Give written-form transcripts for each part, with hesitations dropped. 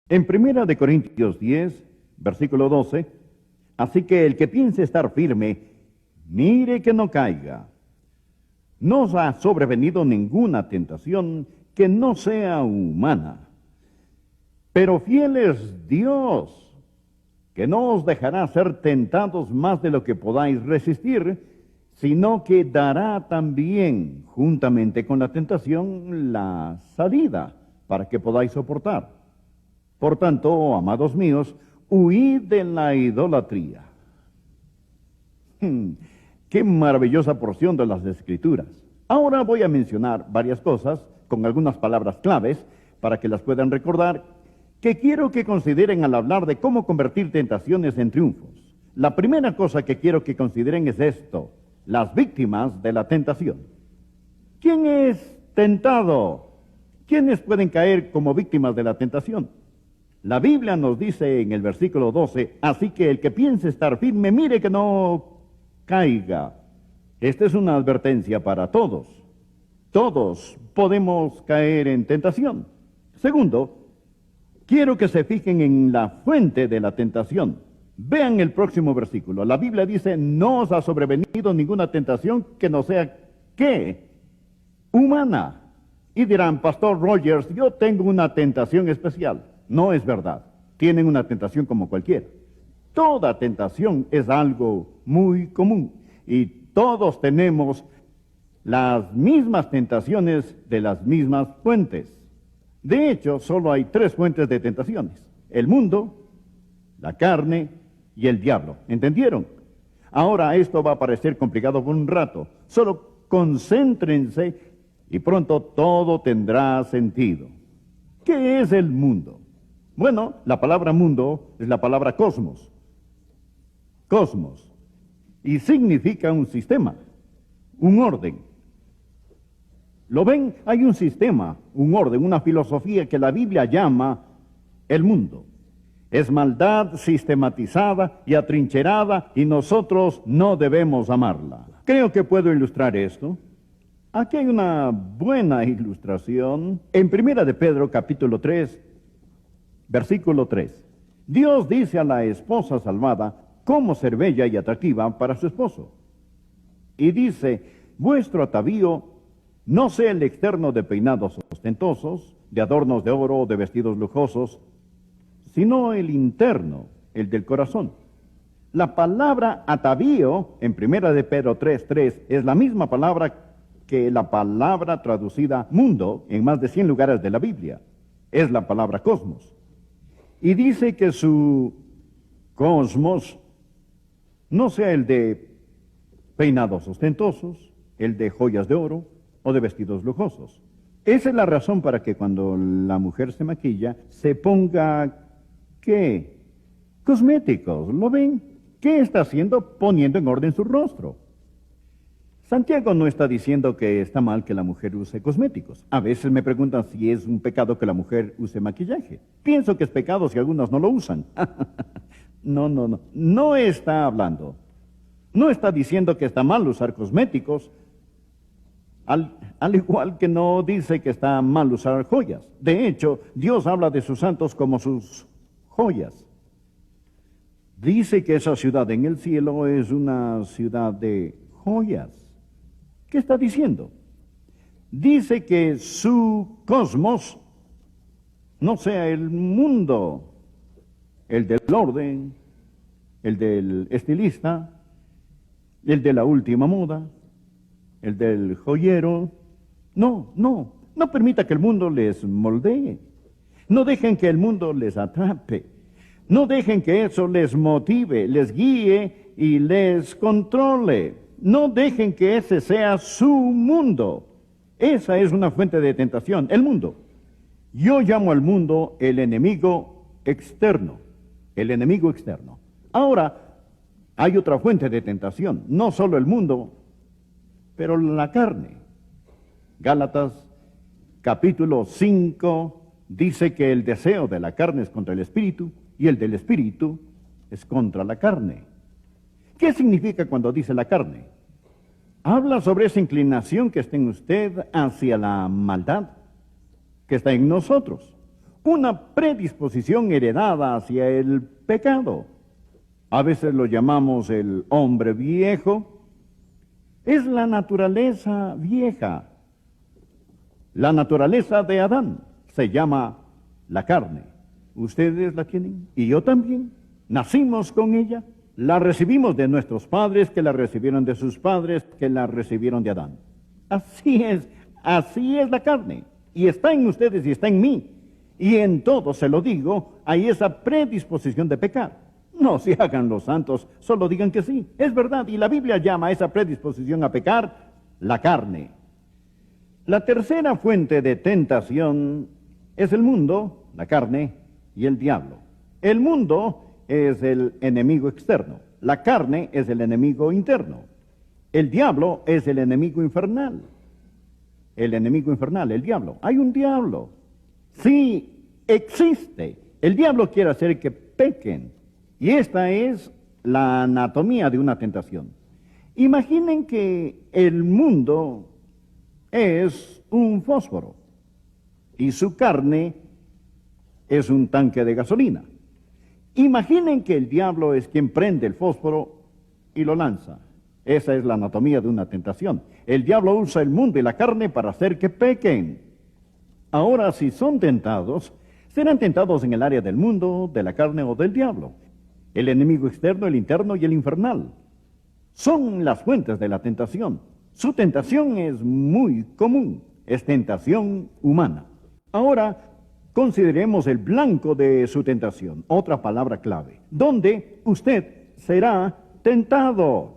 En Primera de Corintios 10, versículo 12, así que el que piense estar firme, mire que no caiga. No os ha sobrevenido ninguna tentación que no sea humana, pero fiel es Dios, que no os dejará ser tentados más de lo que podáis resistir, sino que dará también, juntamente con la tentación, la salida, para que podáis soportar. Por tanto, amados míos, huid de la idolatría. ¡Qué maravillosa porción de las Escrituras! Ahora voy a mencionar varias cosas, con algunas palabras claves, para que las puedan recordar, que quiero que consideren al hablar de cómo convertir tentaciones en triunfos. La primera cosa que quiero que consideren es esto: las víctimas de la tentación. ¿Quién es tentado? ¿Quiénes pueden caer como víctimas de la tentación? La Biblia nos dice en el versículo 12, así que el que piense estar firme, mire que no caiga. Esta es una advertencia para todos. Todos podemos caer en tentación. Segundo, quiero que se fijen en la fuente de la tentación. Vean el próximo versículo. La Biblia dice, no os ha sobrevenido ninguna tentación que no sea, ¿qué? Humana. Y dirán, Pastor Rogers, yo tengo una tentación especial. No es verdad. Tienen una tentación como cualquiera. Toda tentación es algo muy común. Y todos tenemos las mismas tentaciones de las mismas fuentes. De hecho, solo hay 3 fuentes de tentaciones: el mundo, la carne y el diablo. ¿Entendieron? Ahora esto va a parecer complicado por un rato. Solo concéntrense y pronto todo tendrá sentido. ¿Qué es el mundo? Bueno, la palabra mundo es la palabra cosmos. Cosmos. Y significa un sistema, un orden. ¿Lo ven? Hay un sistema, un orden, una filosofía que la Biblia llama el mundo. Es maldad sistematizada y atrincherada, y nosotros no debemos amarla. Creo que puedo ilustrar esto. Aquí hay una buena ilustración. En Primera de Pedro, capítulo 3, versículo 3. Dios dice a la esposa salvada cómo ser bella y atractiva para su esposo. Y dice, vuestro atavío no sea el externo de peinados ostentosos, de adornos de oro o de vestidos lujosos, sino el interno, el del corazón. La palabra atavío, en Primera de Pedro 3:3, es la misma palabra que la palabra traducida mundo en más de 100 lugares de la Biblia. Es la palabra cosmos. Y dice que su cosmos no sea el de peinados ostentosos, el de joyas de oro o de vestidos lujosos. Esa es la razón para que cuando la mujer se maquilla, se ponga, ¿qué? Cosméticos, ¿lo ven? ¿Qué está haciendo? Poniendo en orden su rostro. Santiago no está diciendo que está mal que la mujer use cosméticos. A veces me preguntan si es un pecado que la mujer use maquillaje. Pienso que es pecado si algunas no lo usan. No. No está hablando. No está diciendo que está mal usar cosméticos, al igual que no dice que está mal usar joyas. De hecho, Dios habla de sus santos como sus joyas. Dice que esa ciudad en el cielo es una ciudad de joyas. ¿Qué está diciendo? Dice que su cosmos no sea el mundo, el del orden, el del estilista, el de la última moda, el del joyero. No permita que el mundo les moldee. No dejen que el mundo les atrape. No dejen que eso les motive, les guíe y les controle. No dejen que ese sea su mundo. Esa es una fuente de tentación, el mundo. Yo llamo al mundo el enemigo externo. El enemigo externo. Ahora, hay otra fuente de tentación, no solo el mundo, pero la carne. Gálatas capítulo 5 dice que el deseo de la carne es contra el espíritu y el del espíritu es contra la carne. ¿Qué significa cuando dice la carne? Habla sobre esa inclinación que está en usted hacia la maldad, que está en nosotros. una predisposición heredada hacia el pecado. A veces lo llamamos el hombre viejo. Es la naturaleza vieja. La naturaleza de Adán se llama la carne. Ustedes la tienen y yo también. Nacimos con ella. La recibimos de nuestros padres, que la recibieron de sus padres, que la recibieron de Adán. Así es la carne. Y está en ustedes y está en mí. Y en todo, se lo digo, hay esa predisposición de pecar. No se hagan los santos, solo digan que sí. Es verdad, y la Biblia llama a esa predisposición a pecar la carne. La tercera fuente de tentación es el mundo, la carne y el diablo. El mundo es el enemigo externo. La carne es el enemigo interno. El diablo es el enemigo infernal. El enemigo infernal, el diablo. Hay un diablo. Sí, existe. El diablo quiere hacer que pequen. Y esta es la anatomía de una tentación. Imaginen que el mundo es un fósforo y su carne es un tanque de gasolina. Imaginen que el diablo es quien prende el fósforo y lo lanza. Esa es la anatomía de una tentación. El diablo usa el mundo y la carne para hacer que pequen. Ahora, si son tentados, serán tentados en el área del mundo, de la carne o del diablo. El enemigo externo, el interno y el infernal son las fuentes de la tentación. Su tentación es muy común, es tentación humana. Ahora, consideremos el blanco de su tentación, otra palabra clave, donde usted será tentado.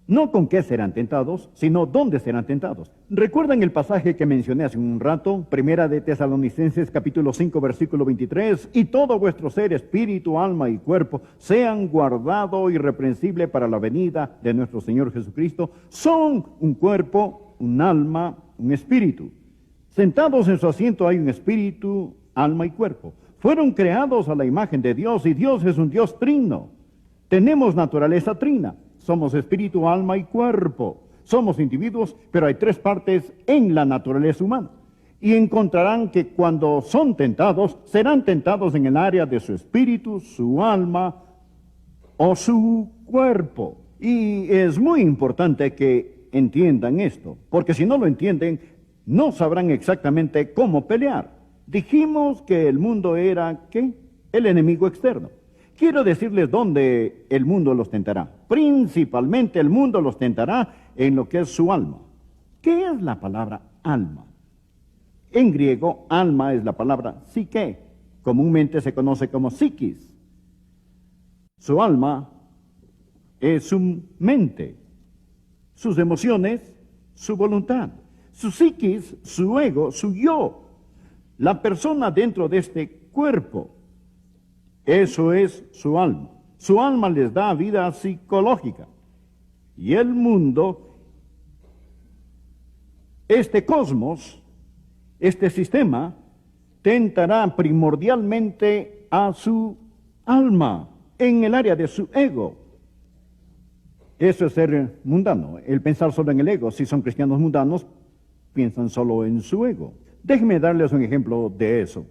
No con qué serán tentados, sino dónde serán tentados. ¿Recuerdan el pasaje que mencioné hace un rato? Primera de Tesalonicenses capítulo 5 versículo 23. Y todo vuestro ser, espíritu, alma y cuerpo, sean guardado irreprensible para la venida de nuestro Señor Jesucristo. Son un cuerpo, un alma, un espíritu. Sentados en su asiento hay un espíritu, alma y cuerpo. Fueron creados a la imagen de Dios y Dios es un Dios trino. Tenemos naturaleza trina. Somos espíritu, alma y cuerpo. Somos individuos, pero hay tres partes en la naturaleza humana. Y encontrarán que cuando son tentados, serán tentados en el área de su espíritu, su alma o su cuerpo. Y es muy importante que entiendan esto, porque si no lo entienden, no sabrán exactamente cómo pelear. Dijimos que el mundo era, ¿qué? El enemigo externo. Quiero decirles dónde el mundo los tentará. Principalmente el mundo los tentará en lo que es su alma. ¿Qué es la palabra alma? En griego, alma es la palabra psique. Comúnmente se conoce como psiquis. Su alma es su mente, sus emociones, su voluntad. Su psiquis, su ego, su yo. La persona dentro de este cuerpo. Eso es su alma. Su alma les da vida psicológica. Y el mundo, este cosmos, este sistema, tentará primordialmente a su alma, en el área de su ego. Eso es ser mundano, el pensar solo en el ego. Si son cristianos mundanos, piensan solo en su ego. Déjenme darles un ejemplo de eso.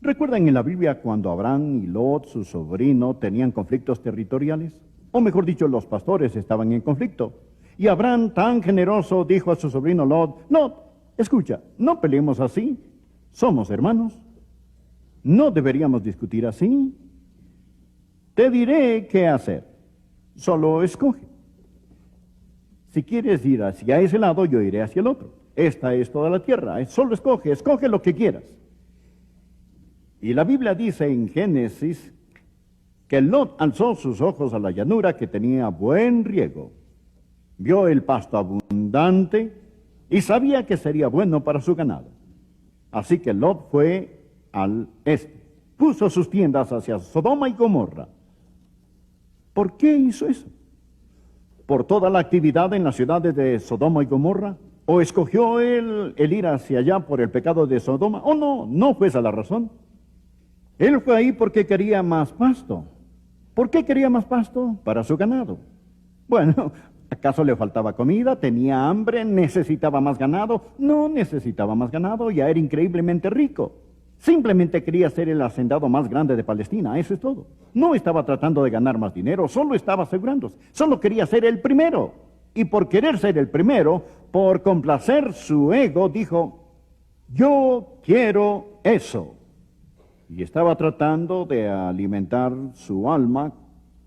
¿Recuerdan en la Biblia cuando Abraham y Lot, su sobrino, tenían conflictos territoriales? O mejor dicho, los pastores estaban en conflicto. Y Abraham, tan generoso, dijo a su sobrino Lot, Lot, escucha, no peleemos así, somos hermanos. No deberíamos discutir así. Te diré qué hacer, solo escoge. Si quieres ir hacia ese lado, yo iré hacia el otro. Esta es toda la tierra, solo escoge lo que quieras. Y la Biblia dice en Génesis que Lot alzó sus ojos a la llanura que tenía buen riego. Vio el pasto abundante y sabía que sería bueno para su ganado. Así que Lot fue al este. Puso sus tiendas hacia Sodoma y Gomorra. ¿Por qué hizo eso? ¿Por toda la actividad en las ciudades de Sodoma y Gomorra? ¿O escogió él el ir hacia allá por el pecado de Sodoma? ¿O no fue esa la razón? Él fue ahí porque quería más pasto. ¿Por qué quería más pasto? Para su ganado. Bueno, ¿acaso le faltaba comida? ¿Tenía hambre? ¿Necesitaba más ganado? No necesitaba más ganado, ya era increíblemente rico. Simplemente quería ser el hacendado más grande de Palestina, eso es todo. No estaba tratando de ganar más dinero, solo estaba asegurándose. Solo quería ser el primero. Y por querer ser el primero, por complacer su ego, dijo, yo quiero eso. Y estaba tratando de alimentar su alma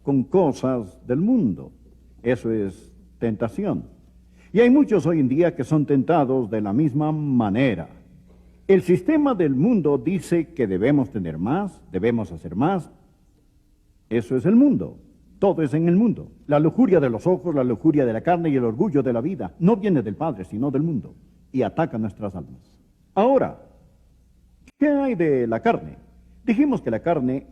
con cosas del mundo. Eso es tentación. Y hay muchos hoy en día que son tentados de la misma manera. El sistema del mundo dice que debemos tener más, debemos hacer más. Eso es el mundo. Todo es en el mundo. La lujuria de los ojos, la lujuria de la carne y el orgullo de la vida no viene del Padre, sino del mundo. Y ataca nuestras almas. Ahora, ¿qué hay de la carne? Dijimos que la carne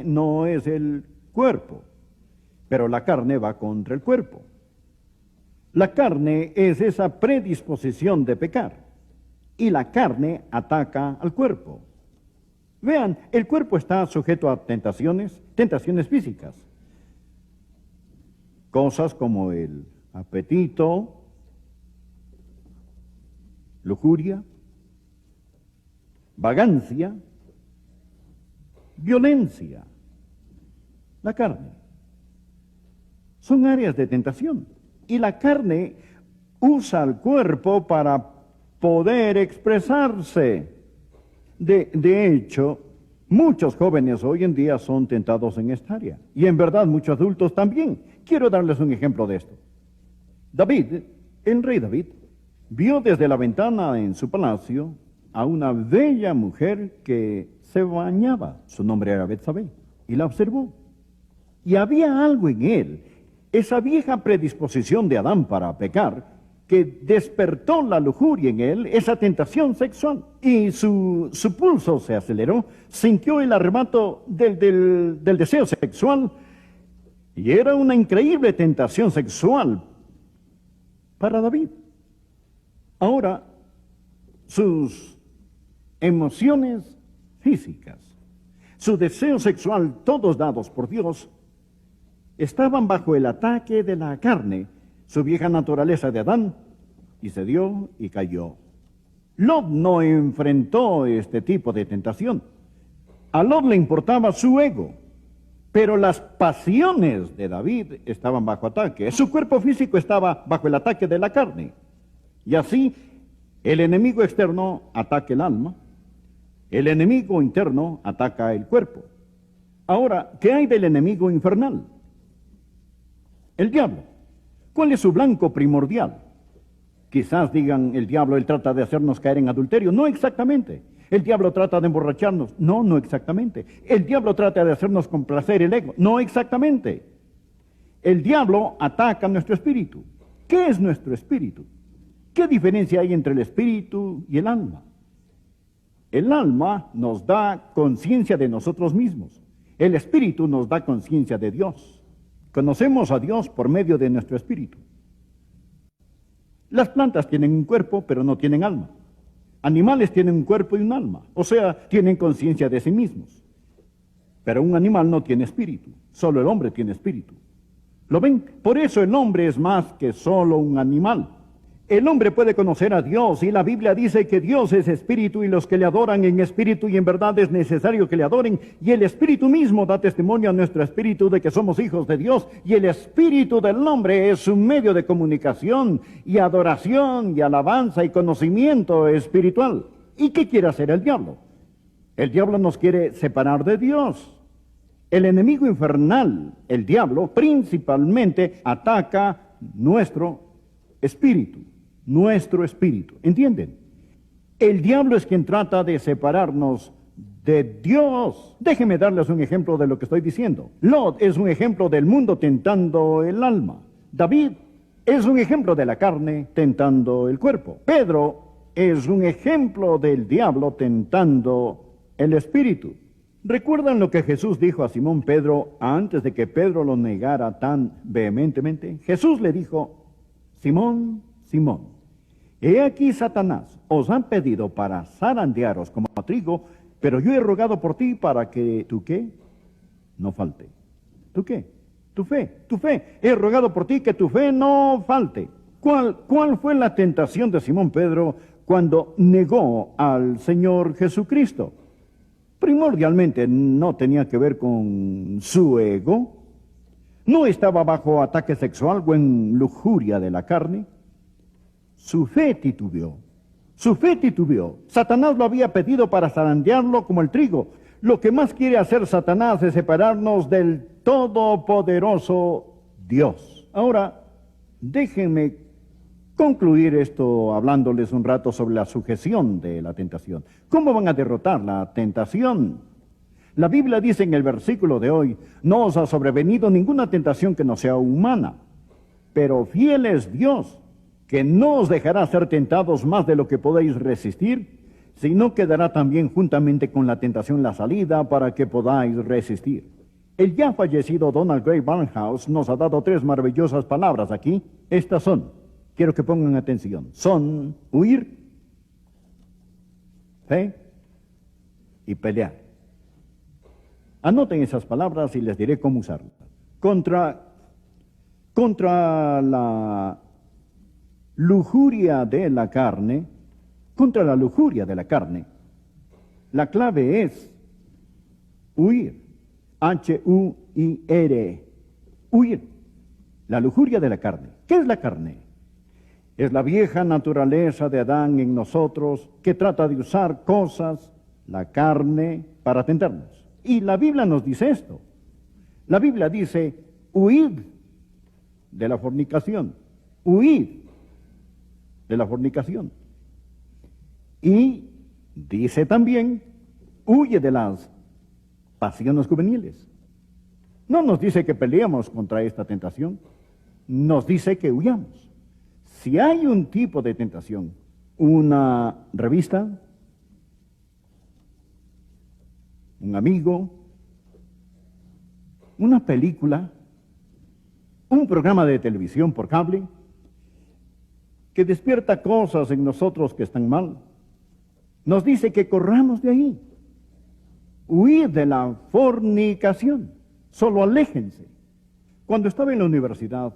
no es el cuerpo, pero la carne va contra el cuerpo. La carne es esa predisposición de pecar. Y la carne ataca al cuerpo. Vean, el cuerpo está sujeto a tentaciones físicas. Cosas como el apetito, lujuria, vagancia, violencia. La carne. Son áreas de tentación. Y la carne usa al cuerpo para poder expresarse. De hecho, muchos jóvenes hoy en día son tentados en esta área. Y en verdad muchos adultos también. Quiero darles un ejemplo de esto. David, el rey David, vio desde la ventana en su palacio a una bella mujer que se bañaba. Su nombre era Betsabé. Y la observó. Y había algo en él, esa vieja predisposición de Adán para pecar, que despertó la lujuria en él, esa tentación sexual. Y su pulso se aceleró, sintió el arrebato del deseo sexual, y era una increíble tentación sexual para David. Ahora, sus emociones físicas, su deseo sexual, todos dados por Dios, estaban bajo el ataque de la carne, su vieja naturaleza de Adán, y se dio y cayó. Lot no enfrentó este tipo de tentación. A Lot le importaba su ego, pero las pasiones de David estaban bajo ataque. Su cuerpo físico estaba bajo el ataque de la carne. Y así, el enemigo externo ataca el alma, el enemigo interno ataca el cuerpo. Ahora, ¿qué hay del enemigo infernal? El diablo. ¿Cuál es su blanco primordial? Quizás digan, el diablo, él trata de hacernos caer en adulterio. No exactamente. El diablo trata de emborracharnos. No exactamente. El diablo trata de hacernos complacer el ego. No exactamente. El diablo ataca nuestro espíritu. ¿Qué es nuestro espíritu? ¿Qué diferencia hay entre el espíritu y el alma? El alma nos da conciencia de nosotros mismos. El espíritu nos da conciencia de Dios. Conocemos a Dios por medio de nuestro espíritu. Las plantas tienen un cuerpo, pero no tienen alma. Animales tienen un cuerpo y un alma, o sea, tienen conciencia de sí mismos. Pero un animal no tiene espíritu, solo el hombre tiene espíritu. ¿Lo ven? Por eso el hombre es más que solo un animal. El hombre puede conocer a Dios, y la Biblia dice que Dios es espíritu, y los que le adoran en espíritu y en verdad es necesario que le adoren, y el espíritu mismo da testimonio a nuestro espíritu de que somos hijos de Dios, y el espíritu del hombre es un medio de comunicación y adoración y alabanza y conocimiento espiritual. ¿Y qué quiere hacer el diablo? El diablo nos quiere separar de Dios. El enemigo infernal, el diablo, principalmente ataca nuestro espíritu. Nuestro espíritu, ¿entienden? El diablo es quien trata de separarnos de Dios. Déjenme darles un ejemplo de lo que estoy diciendo. Lot es un ejemplo del mundo tentando el alma. David es un ejemplo de la carne tentando el cuerpo. Pedro es un ejemplo del diablo tentando el espíritu. ¿Recuerdan lo que Jesús dijo a Simón Pedro antes de que Pedro lo negara tan vehementemente? Jesús le dijo, Simón, Simón, he aquí Satanás os han pedido para zarandearos como a trigo, pero yo he rogado por ti para que tu ¿qué? No falte. ¿Tu qué? Tu fe. He rogado por ti que tu fe no falte. ¿Cuál fue la tentación de Simón Pedro cuando negó al Señor Jesucristo. Primordialmente no tenía que ver con su ego, no estaba bajo ataque sexual o en lujuria de la carne. Su fe titubeó. Su fe titubeó. Satanás lo había pedido para zarandearlo como el trigo. Lo que más quiere hacer Satanás es separarnos del todopoderoso Dios. Ahora, déjenme concluir esto hablándoles un rato sobre la sujeción de la tentación. ¿Cómo van a derrotar la tentación? La Biblia dice en el versículo de hoy, no os ha sobrevenido ninguna tentación que no sea humana, pero fiel es Dios, que no os dejará ser tentados más de lo que podéis resistir, sino que dará también juntamente con la tentación la salida para que podáis resistir. El ya fallecido Donald Grey Barnhouse nos ha dado 3 maravillosas palabras aquí. Estas son, quiero que pongan atención, son huir, fe y pelear. Anoten esas palabras y les diré cómo usarlas. Contra la lujuria de la carne, la clave es huir. H-U-I-R. Huir. La lujuria de la carne. ¿Qué es la carne? Es la vieja naturaleza de Adán en nosotros que trata de usar cosas, la carne, para tentarnos. Y la Biblia nos dice esto. La Biblia dice, huid de la fornicación. Huid de la fornicación. Y dice también, huye de las pasiones juveniles. No nos dice que peleemos contra esta tentación, nos dice que huyamos. Si hay un tipo de tentación, una revista, un amigo, una película, un programa de televisión por cable, que despierta cosas en nosotros que están mal, nos dice que corramos de ahí. Huir de la fornicación, solo aléjense. Cuando estaba en la universidad,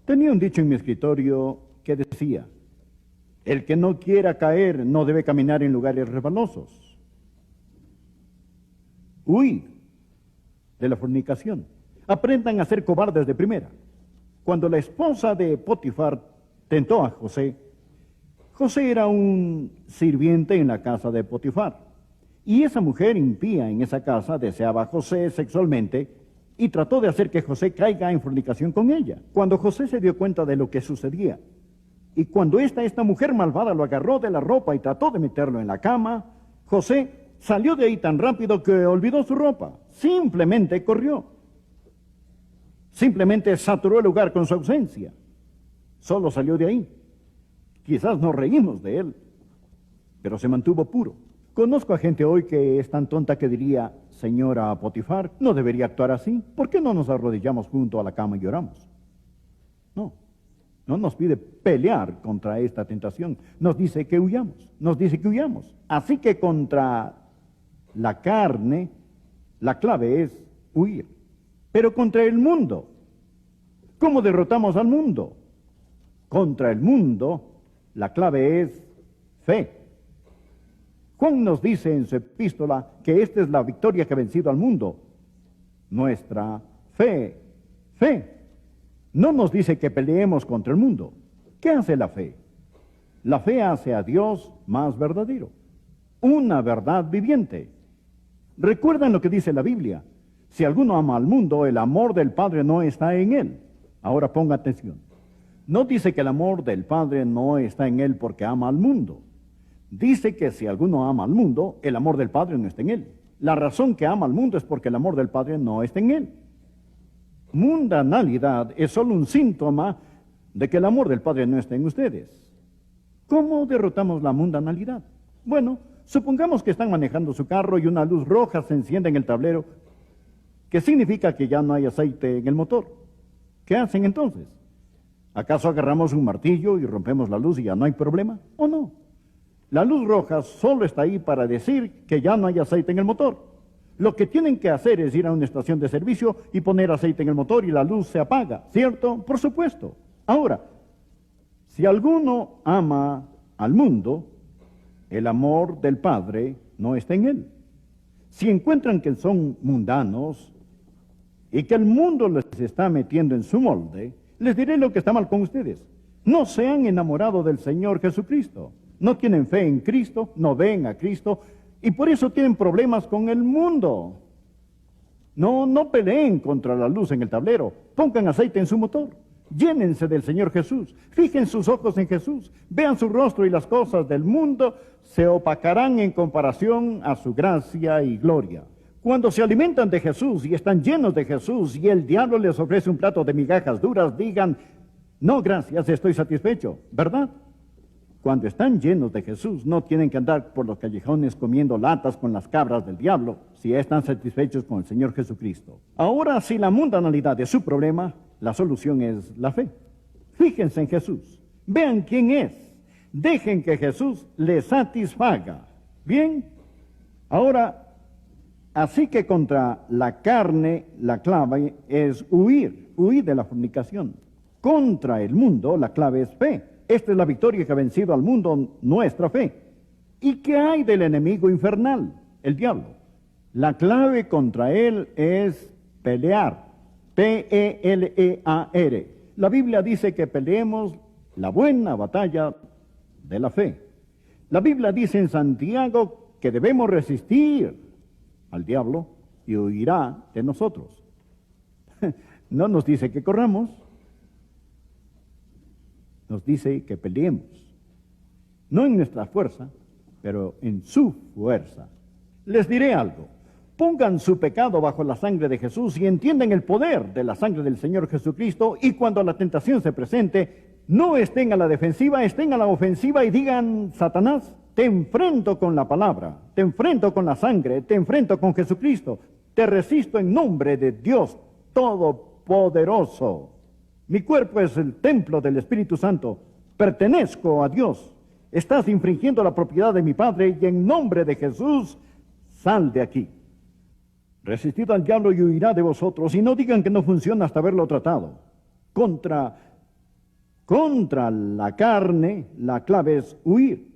tenía un dicho en mi escritorio que decía, el que no quiera caer no debe caminar en lugares resbalosos. Huir de la fornicación. Aprendan a ser cobardes de primera. Cuando la esposa de Potifar tentó a José, José era un sirviente en la casa de Potifar. Y esa mujer impía en esa casa deseaba a José sexualmente y trató de hacer que José caiga en fornicación con ella. Cuando José se dio cuenta de lo que sucedía, y cuando esta mujer malvada lo agarró de la ropa y trató de meterlo en la cama, José salió de ahí tan rápido que olvidó su ropa. Simplemente corrió. Simplemente saturó el lugar con su ausencia. Solo salió de ahí. Quizás nos reímos de él, pero se mantuvo puro. Conozco a gente hoy que es tan tonta que diría, señora Potifar, no debería actuar así. ¿Por qué no nos arrodillamos junto a la cama y lloramos? No nos pide pelear contra esta tentación. Nos dice que huyamos, Así que contra la carne, la clave es huir. Pero contra el mundo, ¿cómo derrotamos al mundo? Contra el mundo, la clave es fe. Juan nos dice en su epístola que esta es la victoria que ha vencido al mundo. Nuestra fe. No nos dice que peleemos contra el mundo. ¿Qué hace la fe? La fe hace a Dios más verdadero. Una verdad viviente. Recuerdan lo que dice la Biblia. Si alguno ama al mundo, el amor del Padre no está en él. Ahora ponga atención. No dice que el amor del Padre no está en él porque ama al mundo. Dice que si alguno ama al mundo, el amor del Padre no está en él. La razón que ama al mundo es porque el amor del Padre no está en él. Mundanalidad es solo un síntoma de que el amor del Padre no está en ustedes. ¿Cómo derrotamos la mundanalidad? Bueno, supongamos que están manejando su carro y una luz roja se enciende en el tablero, que significa que ya no hay aceite en el motor. ¿Qué hacen entonces? ¿Acaso agarramos un martillo y rompemos la luz y ya no hay problema? ¿O no? La luz roja solo está ahí para decir que ya no hay aceite en el motor. Lo que tienen que hacer es ir a una estación de servicio y poner aceite en el motor y la luz se apaga, ¿cierto? Por supuesto. Ahora, si alguno ama al mundo, el amor del Padre no está en él. Si encuentran que son mundanos y que el mundo les está metiendo en su molde, les diré lo que está mal con ustedes. No se han enamorado del Señor Jesucristo. No tienen fe en Cristo, no ven a Cristo, y por eso tienen problemas con el mundo. No peleen contra la luz en el tablero. Pongan aceite en su motor. Llénense del Señor Jesús. Fijen sus ojos en Jesús. Vean su rostro y las cosas del mundo se opacarán en comparación a su gracia y gloria. Cuando se alimentan de Jesús y están llenos de Jesús y el diablo les ofrece un plato de migajas duras, digan, no, gracias, estoy satisfecho, ¿verdad? Cuando están llenos de Jesús, no tienen que andar por los callejones comiendo latas con las cabras del diablo, si están satisfechos con el Señor Jesucristo. Ahora, si la mundanalidad es su problema, la solución es la fe. Fíjense en Jesús, vean quién es, dejen que Jesús les satisfaga. Bien, ahora, así que contra la carne, la clave es huir de la fornicación. Contra el mundo, la clave es fe. Esta es la victoria que ha vencido al mundo, nuestra fe. ¿Y qué hay del enemigo infernal, el diablo? La clave contra él es pelear. P-E-L-E-A-R. La Biblia dice que peleemos la buena batalla de la fe. La Biblia dice en Santiago que debemos resistir al diablo y huirá de nosotros. No nos dice que corramos. Nos dice que peleemos, no en nuestra fuerza, pero en su fuerza. Les diré algo, pongan su pecado bajo la sangre de Jesús y entiendan el poder de la sangre del Señor Jesucristo, y cuando la tentación se presente, no estén a la defensiva, estén a la ofensiva y digan, Satanás, te enfrento con la palabra, te enfrento con la sangre, te enfrento con Jesucristo, te resisto en nombre de Dios Todopoderoso. Mi cuerpo es el templo del Espíritu Santo. Pertenezco a Dios. Estás infringiendo la propiedad de mi Padre y en nombre de Jesús, sal de aquí. Resistid al diablo y huirá de vosotros, y no digan que no funciona hasta haberlo tratado. Contra la carne, la clave es huir.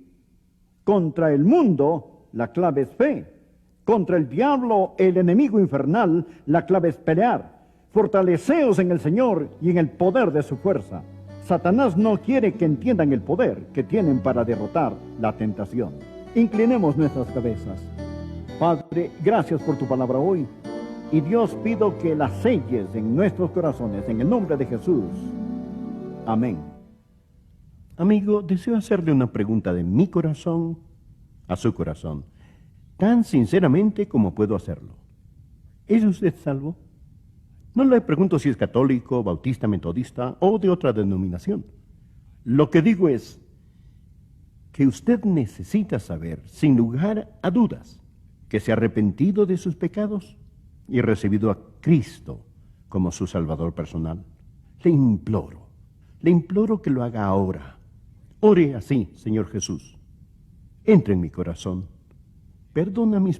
Contra el mundo, la clave es fe. Contra el diablo, el enemigo infernal, la clave es pelear. Fortaleceos en el Señor y en el poder de su fuerza. Satanás no quiere que entiendan el poder que tienen para derrotar la tentación. Inclinemos nuestras cabezas. Padre, gracias por tu palabra hoy. Y Dios, pido que la selles en nuestros corazones, en el nombre de Jesús. Amén. Amigo, deseo hacerle una pregunta de mi corazón a su corazón, tan sinceramente como puedo hacerlo. ¿Es usted salvo? No le pregunto si es católico, bautista, metodista o de otra denominación. Lo que digo es que usted necesita saber, sin lugar a dudas, que se ha arrepentido de sus pecados y recibido a Cristo como su Salvador personal. Le imploro que lo haga ahora. Ore así, Señor Jesús. Entre en mi corazón. Perdona mis